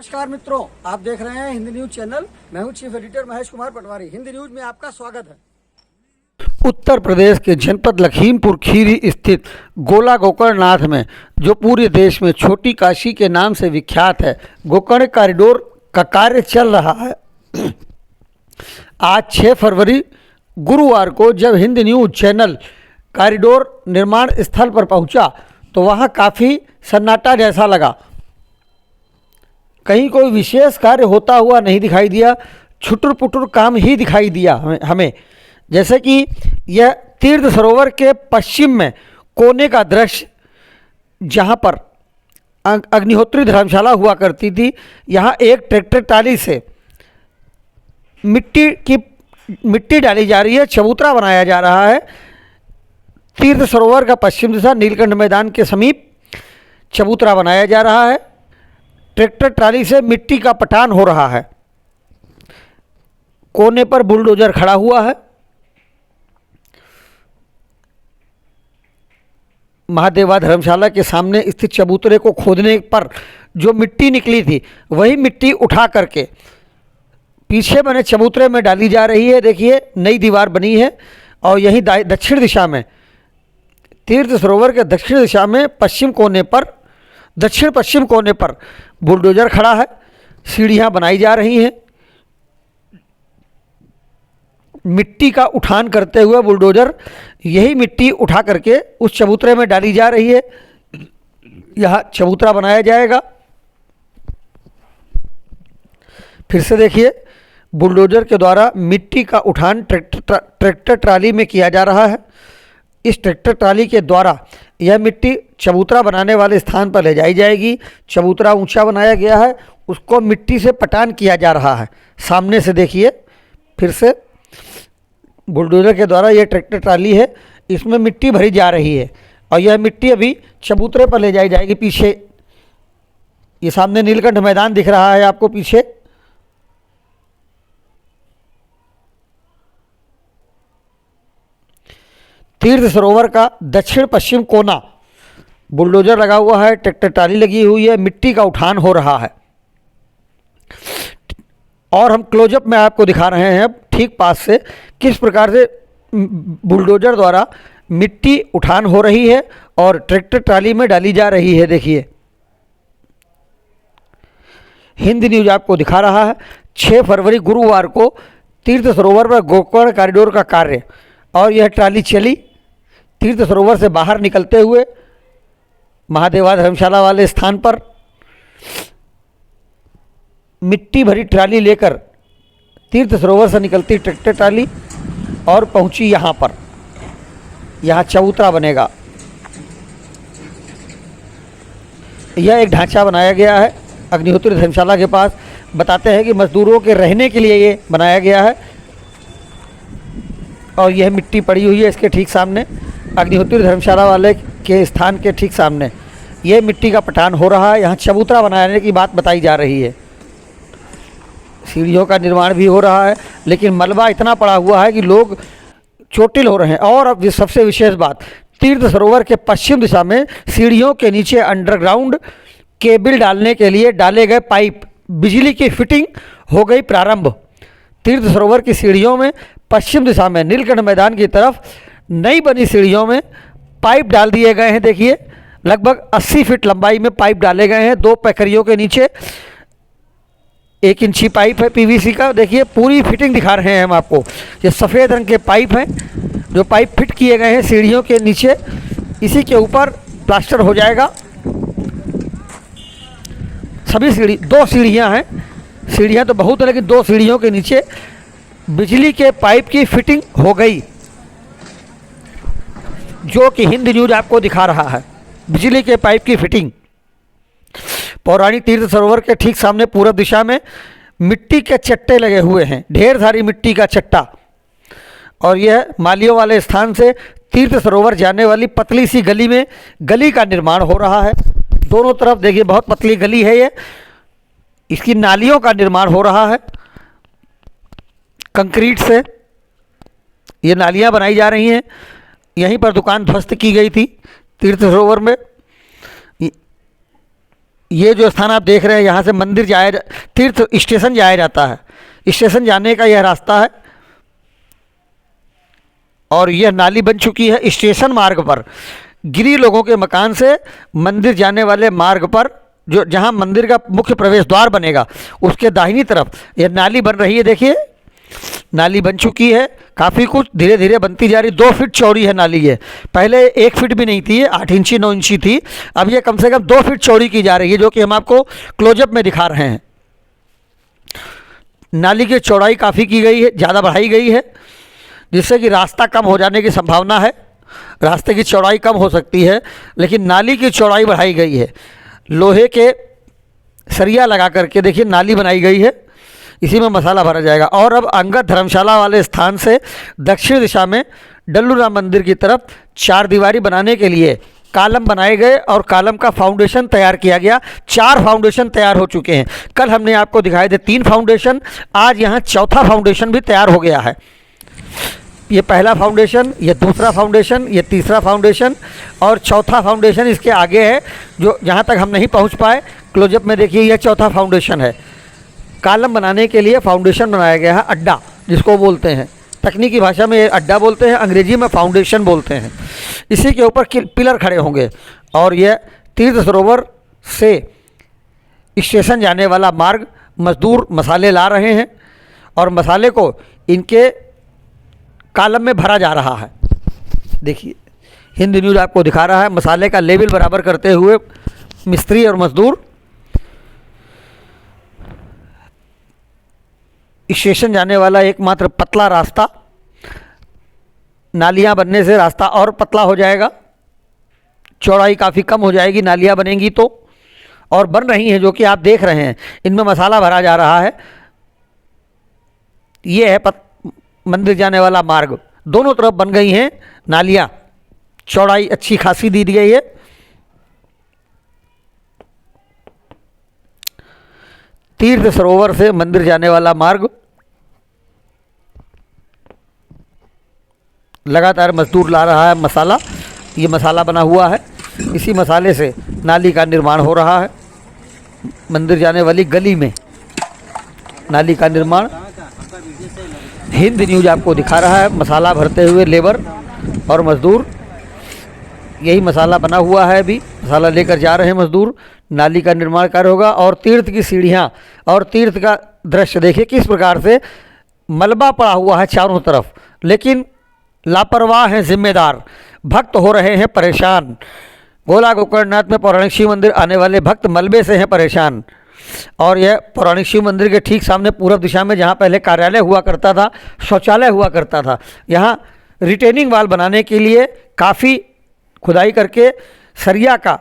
नमस्कार मित्रों, आप देख रहे हैं हिंदी न्यूज चैनल। मैं हूं चीफ एडिटर महेश कुमार पटवारी। हिंदी न्यूज में आपका स्वागत है। उत्तर प्रदेश के जनपद लखीमपुर खीरी स्थित गोला गोकर्णनाथ में, जो पूरे देश में छोटी काशी के नाम से विख्यात है, गोकर्ण कॉरिडोर का कार्य चल रहा है। आज 6 फरवरी गुरुवार को जब हिंदी न्यूज चैनल कॉरिडोर निर्माण स्थल पर पहुंचा तो वहां काफ़ी सन्नाटा जैसा लगा। कहीं कोई विशेष कार्य होता हुआ नहीं दिखाई दिया, छुटुर पुटुर काम ही दिखाई दिया हमें। जैसे कि यह तीर्थ सरोवर के पश्चिम में कोने का दृश्य, जहाँ पर अग्निहोत्री धर्मशाला हुआ करती थी, यहाँ एक ट्रैक्टर ट्राली से मिट्टी डाली जा रही है, चबूतरा बनाया जा रहा है। तीर्थ सरोवर का पश्चिम दिशा नीलकंठ मैदान के समीप चबूतरा बनाया जा रहा है। ट्रैक्टर ट्राली से मिट्टी का पटान हो रहा है। कोने पर बुलडोजर खड़ा हुआ है। महादेवा धर्मशाला के सामने स्थित चबूतरे को खोदने पर जो मिट्टी निकली थी, वही मिट्टी उठा करके पीछे बने चबूतरे में डाली जा रही है। देखिए, नई दीवार बनी है और यही दक्षिण दिशा में, तीर्थ सरोवर के दक्षिण दिशा में दक्षिण पश्चिम कोने पर बुलडोजर खड़ा है। सीढ़ियां बनाई जा रही हैं। मिट्टी का उठान करते हुए बुलडोजर यही मिट्टी उठा करके उस चबूतरे में डाली जा रही है। यहाँ चबूतरा बनाया जाएगा। फिर से देखिए, बुलडोजर के द्वारा मिट्टी का उठान ट्रैक्टर ट्राली में किया जा रहा है। इस ट्रैक्टर ट्राली के द्वारा यह मिट्टी चबूतरा बनाने वाले स्थान पर ले जाई जाएगी। चबूतरा ऊंचा बनाया गया है, उसको मिट्टी से पटान किया जा रहा है। सामने से देखिए, फिर से बुलडोजर के द्वारा यह ट्रैक्टर ट्राली है, इसमें मिट्टी भरी जा रही है और यह मिट्टी अभी चबूतरे पर ले जाई जाएगी। पीछे ये सामने नीलकंठ मैदान दिख रहा है आपको पीछे। तीर्थ सरोवर का दक्षिण पश्चिम कोना, बुलडोजर लगा हुआ है, ट्रैक्टर ट्राली लगी हुई है, मिट्टी का उठान हो रहा है। और हम क्लोजअप में आपको दिखा रहे हैं ठीक पास से किस प्रकार से बुलडोजर द्वारा मिट्टी उठान हो रही है और ट्रैक्टर ट्राली में डाली जा रही है। देखिए, हिंदी न्यूज आपको दिखा रहा है 6 फरवरी गुरुवार को तीर्थ सरोवर पर गोकर्ण कॉरिडोर का कार्य। और यह ट्राली चली तीर्थ सरोवर से बाहर निकलते हुए महादेवा धर्मशाला वाले स्थान पर मिट्टी भरी ट्राली लेकर तीर्थ सरोवर से निकलती ट्रैक्टर ट्राली और पहुंची यहाँ पर। यहाँ चबूतरा बनेगा। यह एक ढांचा बनाया गया है अग्निहोत्री धर्मशाला के पास। बताते हैं कि मजदूरों के रहने के लिए ये बनाया गया है। और यह मिट्टी पड़ी हुई है इसके ठीक सामने, अग्निहोत्री धर्मशाला वाले के स्थान के ठीक सामने यह मिट्टी का पटान हो रहा है। यहाँ चबूतरा बनाने की बात बताई जा रही है। सीढ़ियों का निर्माण भी हो रहा है, लेकिन मलबा इतना पड़ा हुआ है कि लोग चोटिल हो रहे हैं। और अब सबसे विशेष बात, तीर्थ सरोवर के पश्चिम दिशा में सीढ़ियों के नीचे अंडरग्राउंड केबल डालने के लिए डाले गए पाइप, बिजली की फिटिंग हो गई प्रारंभ। तीर्थ सरोवर की सीढ़ियों में पश्चिम दिशा में नीलकंठ मैदान की तरफ नई बनी सीढ़ियों में पाइप डाल दिए गए हैं। देखिए, लगभग 80 फीट लंबाई में पाइप डाले गए हैं। 2 पैकरियों के नीचे 1 इंची पाइप है पीवीसी का। देखिए, पूरी फिटिंग दिखा रहे हैं हम आपको। ये सफ़ेद रंग के पाइप हैं, जो पाइप फिट किए गए हैं सीढ़ियों के नीचे। इसी के ऊपर प्लास्टर हो जाएगा। सभी 2 सीढ़ियाँ हैं। सीढ़ियाँ तो बहुत है, लेकिन 2 सीढ़ियों के नीचे बिजली के पाइप की फिटिंग हो गई, जो कि हिंदी न्यूज आपको दिखा रहा है। बिजली के पाइप की फिटिंग। पौराणिक तीर्थ सरोवर के ठीक सामने पूर्व दिशा में मिट्टी के चट्टे लगे हुए हैं, ढेर सारी मिट्टी का चट्टा। और यह मालियों वाले स्थान से तीर्थ सरोवर जाने वाली पतली सी गली का निर्माण हो रहा है। दोनों तरफ देखिए, बहुत पतली गली है ये। इसकी नालियों का निर्माण हो रहा है। कंक्रीट से ये नालियां बनाई जा रही हैं। यहीं पर दुकान ध्वस्त की गई थी तीर्थ सरोवर में। ये जो स्थान आप देख रहे हैं, यहाँ से मंदिर तीर्थ स्टेशन जाया जाता है। स्टेशन जाने का यह रास्ता है और यह नाली बन चुकी है स्टेशन मार्ग पर। गिरी लोगों के मकान से मंदिर जाने वाले मार्ग पर, जो जहाँ मंदिर का मुख्य प्रवेश द्वार बनेगा, उसके दाहिनी तरफ यह नाली बन रही है। देखिए नाली बन चुकी है, काफ़ी कुछ धीरे धीरे बनती जा रही। 2 फीट चौड़ी है नाली ये, पहले 1 फीट भी नहीं थी, ये 8 इंची 9 इंची थी। अब ये कम से कम 2 फीट चौड़ी की जा रही है, जो कि हम आपको क्लोजअप में दिखा रहे हैं। नाली की चौड़ाई काफ़ी की गई है, ज़्यादा बढ़ाई गई है, जिससे कि रास्ता कम हो जाने की संभावना है। रास्ते की चौड़ाई कम हो सकती है, लेकिन नाली की चौड़ाई बढ़ाई गई है। लोहे के सरिया लगा करके देखिए नाली बनाई गई है, इसी में मसाला भरा जाएगा। और अब अंगद धर्मशाला वाले स्थान से दक्षिण दिशा में डल्लू राम मंदिर की तरफ 4 दीवारी बनाने के लिए कालम बनाए गए और कालम का फाउंडेशन तैयार किया गया। 4 फाउंडेशन तैयार हो चुके हैं। कल हमने आपको दिखाए थे 3 फाउंडेशन, आज यहाँ चौथा फाउंडेशन भी तैयार हो गया है। ये पहला फाउंडेशन, ये दूसरा फाउंडेशन, ये तीसरा फाउंडेशन और चौथा फाउंडेशन इसके आगे है, जो जहाँ तक हम नहीं पहुँच पाए। क्लोजअप में देखिए यह चौथा फाउंडेशन है। कालम बनाने के लिए फाउंडेशन बनाया गया है, अड्डा जिसको बोलते हैं। तकनीकी भाषा में अड्डा बोलते हैं, अंग्रेजी में फाउंडेशन बोलते हैं। इसी के ऊपर पिलर खड़े होंगे और यह तीर्थ सरोवर से स्टेशन जाने वाला मार्ग मजदूर मसाले ला रहे हैं और मसाले को इनके कालम में भरा जा रहा है। देखिए हिंद न्यूज़ आपको दिखा रहा है मसाले का लेवल बराबर करते हुए मिस्त्री और मजदूर। स्टेशन जाने वाला एकमात्र पतला रास्ता, नालियां बनने से रास्ता और पतला हो जाएगा, चौड़ाई काफ़ी कम हो जाएगी नालियां बनेंगी तो, और बन रही हैं जो कि आप देख रहे हैं। इनमें मसाला भरा जा रहा है। ये है मंदिर जाने वाला मार्ग, दोनों तरफ बन गई हैं नालियां, चौड़ाई अच्छी खासी दी गई है। तीर्थ सरोवर से मंदिर जाने वाला मार्ग लगातार मजदूर ला रहा है मसाला। ये मसाला बना हुआ है, इसी मसाले से नाली का निर्माण हो रहा है। मंदिर जाने वाली गली में नाली का निर्माण हिंद न्यूज़ आपको दिखा रहा है। मसाला भरते हुए लेबर और मजदूर, यही मसाला बना हुआ है, अभी मसाला लेकर जा रहे हैं मजदूर। नाली का निर्माण कार्य होगा और तीर्थ की सीढ़ियाँ और तीर्थ का दृश्य देखिए किस प्रकार से मलबा पड़ा हुआ है चारों तरफ, लेकिन लापरवाह हैं जिम्मेदार। भक्त हो रहे हैं परेशान। गोला गोकर्णनाथ में पौराणिक शिव मंदिर आने वाले भक्त मलबे से हैं परेशान। और यह पौराणिक शिव मंदिर के ठीक सामने पूर्व दिशा में जहाँ पहले कार्यालय हुआ करता था, शौचालय हुआ करता था, यहाँ रिटेनिंग वाल बनाने के लिए काफ़ी खुदाई करके सरिया का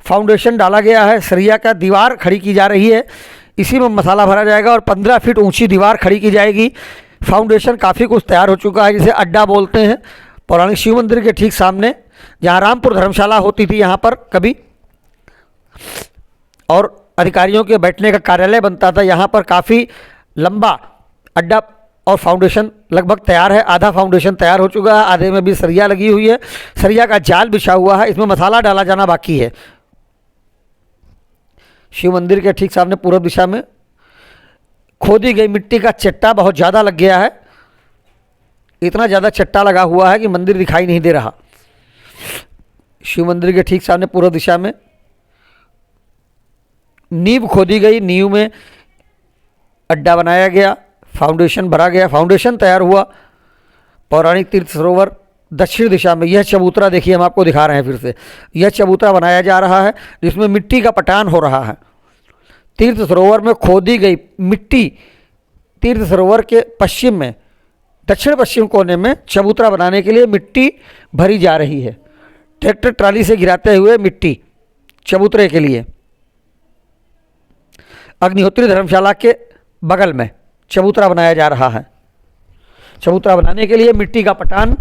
फाउंडेशन डाला गया है। सरिया का दीवार खड़ी की जा रही है, इसी में मसाला भरा जाएगा और 15 फीट ऊंची दीवार खड़ी की जाएगी। फाउंडेशन काफ़ी कुछ तैयार हो चुका है, जिसे अड्डा बोलते हैं। पौराणिक शिव मंदिर के ठीक सामने जहाँ रामपुर धर्मशाला होती थी यहाँ पर कभी, और अधिकारियों के बैठने का कार्यालय बनता था, यहाँ पर काफ़ी लंबा अड्डा और फाउंडेशन लगभग तैयार है। आधा फाउंडेशन तैयार हो चुका है, आधे में भी सरिया लगी हुई है, सरिया का जाल बिछा हुआ है, इसमें मसाला डाला जाना बाकी है। शिव मंदिर के ठीक सामने पूर्व दिशा में खोदी गई मिट्टी का चट्टा बहुत ज़्यादा लग गया है। इतना ज़्यादा चट्टा लगा हुआ है कि मंदिर दिखाई नहीं दे रहा। शिव मंदिर के ठीक सामने पूर्व दिशा में नींव खोदी गई, नींव में अड्डा बनाया गया, फाउंडेशन भरा गया, फाउंडेशन तैयार हुआ। पौराणिक तीर्थ सरोवर दक्षिण दिशा में यह चबूतरा देखिए, हम आपको दिखा रहे हैं फिर से। यह चबूतरा बनाया जा रहा है जिसमें मिट्टी का पटान हो रहा है। तीर्थ सरोवर में खोदी गई मिट्टी तीर्थ सरोवर के पश्चिम में, दक्षिण पश्चिम कोने में चबूतरा बनाने के लिए मिट्टी भरी जा रही है। ट्रैक्टर ट्राली से गिराते हुए मिट्टी चबूतरे के लिए। अग्निहोत्री धर्मशाला के बगल में चबूतरा बनाया जा रहा है। चबूतरा बनाने के लिए मिट्टी का पटान